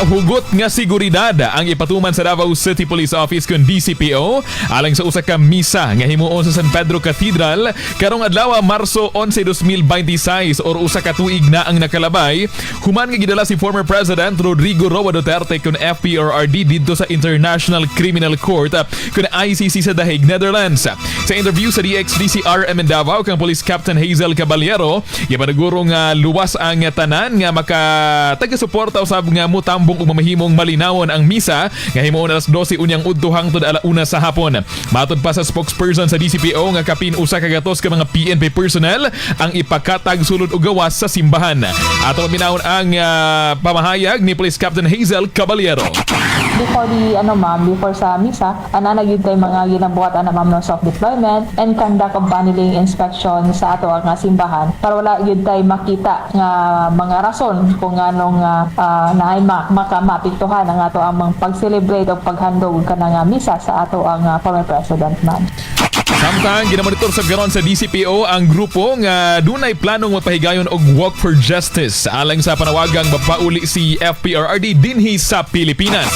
Hugot nga seguridad ang ipatuman sa Davao City Police Office kun DCPO alang sa usa ka misa nga himuon sa San Pedro Cathedral karong adlaw Marso 11, 2026 or usa ka tuig na ang nakalabay. Human nga gidala si former President Rodrigo Roa Duterte kun FPRRD didto sa International Criminal Court kun ICC sa The Hague, Netherlands. Sa interview sa DXDCRM in Davao kang Police Captain Hazel Caballero, gipanaguro nga luwas ang tanan nga taga-suporta usab nga mutambong ug mamahimong malinawon ang misa nga himuon alas 12 unyang udto hangtod ala-1 sa hapon. Matod pa sa spokesperson sa DCPO nga kapin usa ka gatos ka mga PNP personnel ang ipakatag sulod og gawas sa simbahan. Ato paminawon ang pamahayag ni Police Captain Hazel Caballero. Before sa misa, ana gyud kay mga ginabuhat ana ma'am no soft deployment and conduct of paneling inspection sa ato nga simbahan para wala gyud tay makita nga mga rason kung anong naay makamapiktuhan ang ato ang pag-celebrate o paghandog kanang misa sa ato ang former president man. Samtang ginamonitor sa garon sa DCPO ang grupo nga dunay planong mapahigayon og walk for justice alang sa panawagang mapauli si FPRRD dinhi sa Pilipinas.